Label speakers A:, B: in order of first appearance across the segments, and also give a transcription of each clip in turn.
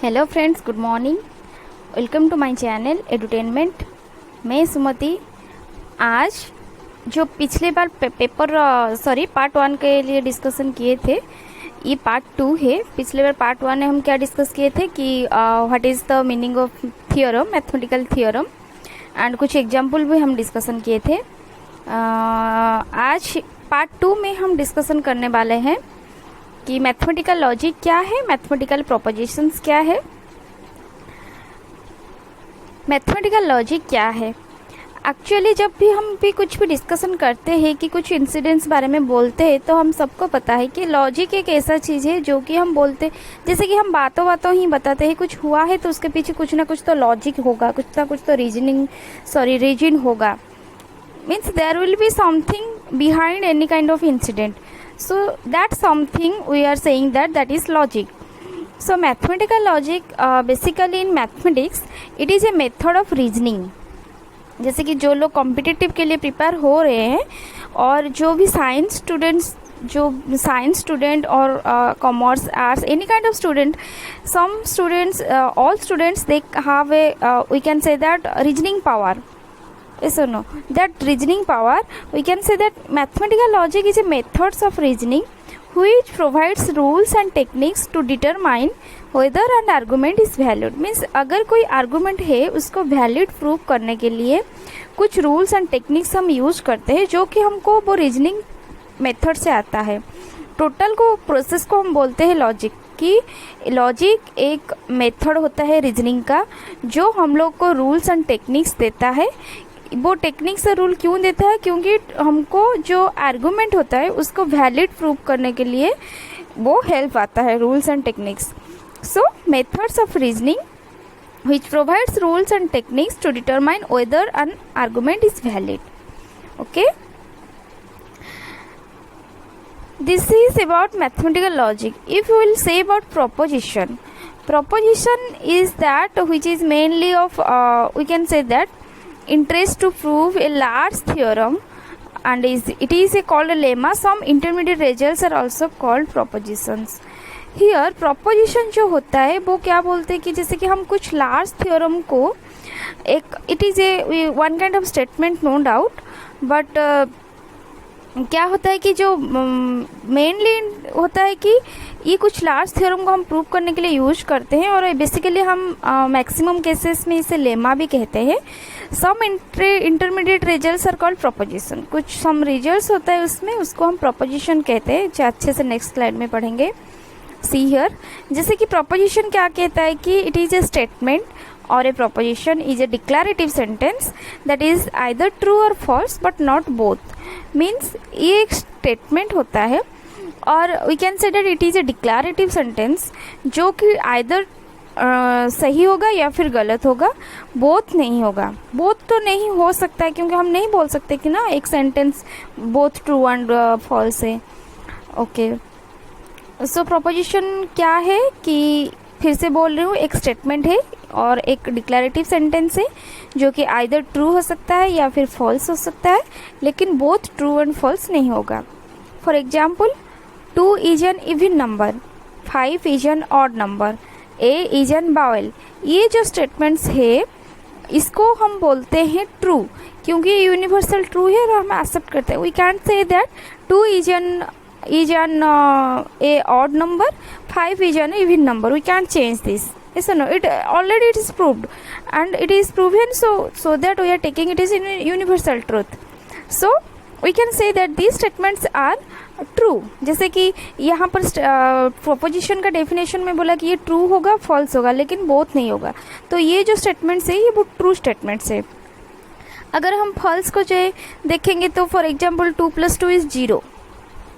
A: Hello friends, good morning. Welcome to my channel edutainment. मैं सुमति। आज जो पिछले बार पार्ट 1 के लिए डिस्कशन किए थे, ये पार्ट 2 है। पिछले बार पार्ट 1 में हम क्या डिस्कस किए थे कि what is the meaning of theorem, mathematical theorem, and कुछ एग्जाम्पल भी हम डिस्कशन किए थे। आज पार्ट 2 में हम डिस्कशन करने वाले हैं कि मैथमेटिकल लॉजिक क्या है, मैथमेटिकल प्रोपोजिशंस क्या है। मैथमेटिकल लॉजिक क्या है? एक्चुअली जब भी हम भी कुछ भी डिस्कशन करते हैं कि कुछ इंसिडेंट्स बारे में बोलते हैं, तो हम सबको पता है कि लॉजिक एक ऐसा चीज़ है जो कि हम बोलते, जैसे कि हम बातों बातों ही बताते हैं, कुछ हुआ है तो उसके पीछे कुछ ना कुछ तो लॉजिक होगा, कुछ ना कुछ तो रीजन होगा। Means there will be something behind any kind of incident. So that something we are saying that is logic. So mathematical logic basically in mathematics it is a method of reasoning. जैसे कि जो लोग competitive के लिए prepare हो रहे हैं और जो भी साइंस स्टूडेंट और commerce, arts, any kind of student, some students, all students, they have a we can say that reasoning power. Yes or no? That reasoning power, we can say that mathematical logic is a methods of reasoning which provides rules and techniques to determine whether an argument is valid. Means अगर कोई argument है, उसको valid prove करने के लिए कुछ rules and techniques हम use करते हैं, जो कि हमको वो reasoning method से आता है। टोटल को प्रोसेस को हम बोलते हैं लॉजिक। कि लॉजिक एक मेथड होता है रीजनिंग का, जो हम लोग को रूल्स एंड टेक्निक्स देता है। वो टेक्निक्स और रूल क्यों देता है? क्योंकि हमको जो आर्गूमेंट होता है उसको वैलिड प्रूव करने के लिए वो हेल्प आता है, rules and techniques. So methods of reasoning which provides rules and techniques to determine whether an argument is valid. Okay, this is about mathematical logic. If we will say about proposition is that which is mainly of we can say that interest to prove a large theorem, and it is called a lemma. Some intermediate results are also called propositions. Here proposition जो होता है वो क्या बोलते हैं कि जैसे कि हम कुछ लार्ज थ्योरम को एक, it is a one kind of statement no doubt, but क्या होता है कि जो मेनली होता है कि ये कुछ लार्ज थ्योरम को हम प्रूव करने के लिए यूज करते हैं, और बेसिकली हम मैक्सिमम केसेस में इसे लेमा भी कहते हैं. Some intermediate results are called proposition. कुछ सम रिजल्ट्स होता है उसमें, उसको हम प्रोपोजिशन कहते हैं, जो अच्छे से नेक्स्ट स्लाइड में पढ़ेंगे. सी हियर, जैसे कि प्रोपोजिशन क्या कहता है कि it is a statement or a proposition is a declarative sentence that is either true or false but not both. Means ये एक statement होता है और we can say that it is a declarative sentence जो कि either सही होगा या फिर गलत होगा, बोथ नहीं होगा. बोथ तो नहीं हो सकता है क्योंकि हम नहीं बोल सकते कि ना एक sentence both true and false है. ओके, सो प्रोपोजिशन क्या है कि फिर से बोल रही हूँ, एक स्टेटमेंट है और एक डिक्लेरेटिव सेंटेंस है जो कि आइदर ट्रू हो सकता है या फिर फॉल्स हो सकता है, लेकिन बोथ ट्रू एंड फॉल्स नहीं होगा. For example, 2 is an even number, 5 is an odd number, A is an vowel. ये जो स्टेटमेंट्स है इसको हम बोलते हैं ट्रू, क्योंकि ये यूनिवर्सल ट्रू है और हम एक्सेप्ट करते हैं. We can say that 2 is an a odd number, 5 is an even number. We can't change this. Yes or no? It already it is proved and it is proven, so that we are taking it as in universal truth. So we can say that these statements are true. जैसे कि यहाँ पर proposition का definition में बोला कि ये true होगा, फॉल्स होगा, लेकिन बोथ नहीं होगा. तो ये जो स्टेटमेंट्स है ये वो ट्रू स्टेटमेंट्स है. अगर हम फॉल्स को जो देखेंगे तो for example 2 + 2 is 0.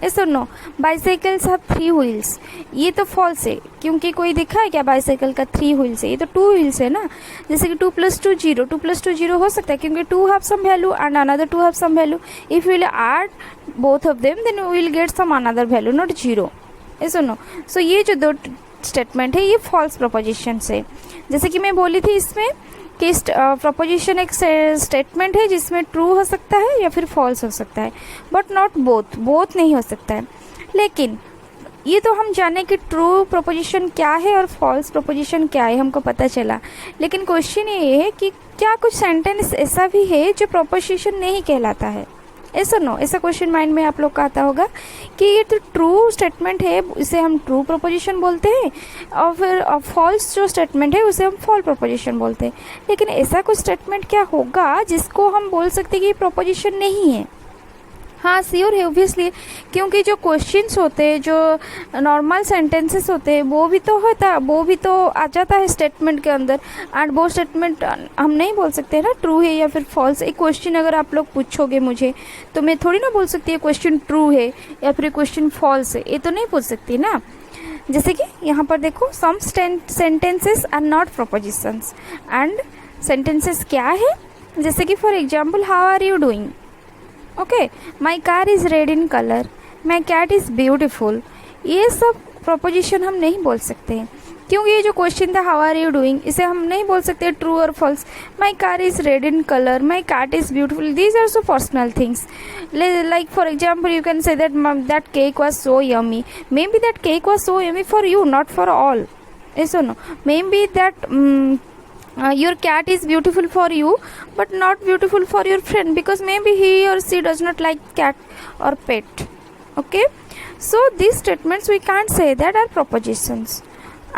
A: Yes or no? Bicycles have 3 wheels. ये तो फॉल्स है क्योंकि कोई दिखा है क्या बाइसाइकिल का 3 व्हील्स है? ये तो 2 व्हील्स है ना. जैसे कि 2 + 2 0, 2 + 2 0 हो सकता है क्योंकि 2 have some value and another 2 have some value. If we will add both of them then we will get some another value, not 0. Yes or no? So ये जो दो स्टेटमेंट है ये फॉल्स प्रोपोजिशन है. जैसे कि मैं बोली थी इसमें कि प्रोपोजिशन एक स्टेटमेंट है जिसमें ट्रू हो सकता है या फिर फॉल्स हो सकता है, बट नॉट बोथ. बोथ नहीं हो सकता है. लेकिन ये तो हम जाने कि ट्रू प्रोपोजिशन क्या है और फॉल्स प्रोपोजिशन क्या है, हमको पता चला। लेकिन क्वेश्चन ये है कि क्या कुछ सेंटेंस ऐसा भी है जो प्रोपोजिशन नहीं कहलाता है? ऐसा नो, ऐसा क्वेश्चन माइंड में आप लोग का आता होगा कि ये तो ट्रू स्टेटमेंट है, इसे हम ट्रू प्रोपोजिशन बोलते हैं, और फिर फॉल्स जो स्टेटमेंट है उसे हम फॉल्स प्रोपोजिशन बोलते हैं। लेकिन ऐसा कुछ स्टेटमेंट क्या होगा जिसको हम बोल सकते हैं कि ये प्रोपोजिशन नहीं है? हाँ, श्योर है, ऑब्वियसली, क्योंकि जो क्वेश्चंस होते हैं, जो नॉर्मल सेंटेंसेस होते हैं, वो भी तो आ जाता है स्टेटमेंट के अंदर। एंड वो स्टेटमेंट हम नहीं बोल सकते ना ट्रू है या फिर फॉल्स। एक क्वेश्चन अगर आप लोग पूछोगे मुझे, तो मैं थोड़ी ना बोल सकती है क्वेश्चन ट्रू है या फिर क्वेश्चन फॉल्स है, ये तो नहीं पूछ सकती ना। जैसे कि यहाँ पर देखो, some sentences are not propositions. And sentences क्या है? जैसे कि for example, how are you doing, okay, my car is red in colour, my cat is beautiful. ये सब प्रोपोजिशन हम नहीं बोल सकते हैं, क्योंकि ये जो क्वेश्चन था हाउ आर यू डूइंग, इसे हम नहीं बोल सकते ट्रू और false. My car is red in colour, my cat is beautiful, these are so personal things. Like for example, you can say that cake was so yummy, maybe that cake was so yummy for you, not for all. ऐसा नो, maybe that your cat is beautiful for you but not beautiful for your friend, because maybe he or she does not like cat or pet. Okay, so these statements we can't say that are propositions.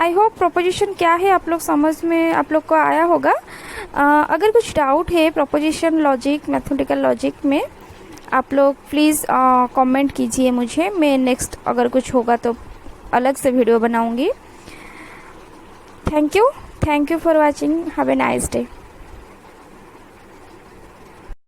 A: I hope proposition क्या है आप लोग समझ में आप लोग को आया होगा। अगर कुछ डाउट है प्रोपोजिशन लॉजिक, मैथमेटिकल लॉजिक में, आप लोग प्लीज़ कमेंट कीजिए मुझे। मैं नेक्स्ट अगर कुछ होगा तो अलग से वीडियो बनाऊंगी। Thank you for watching. Have a nice day.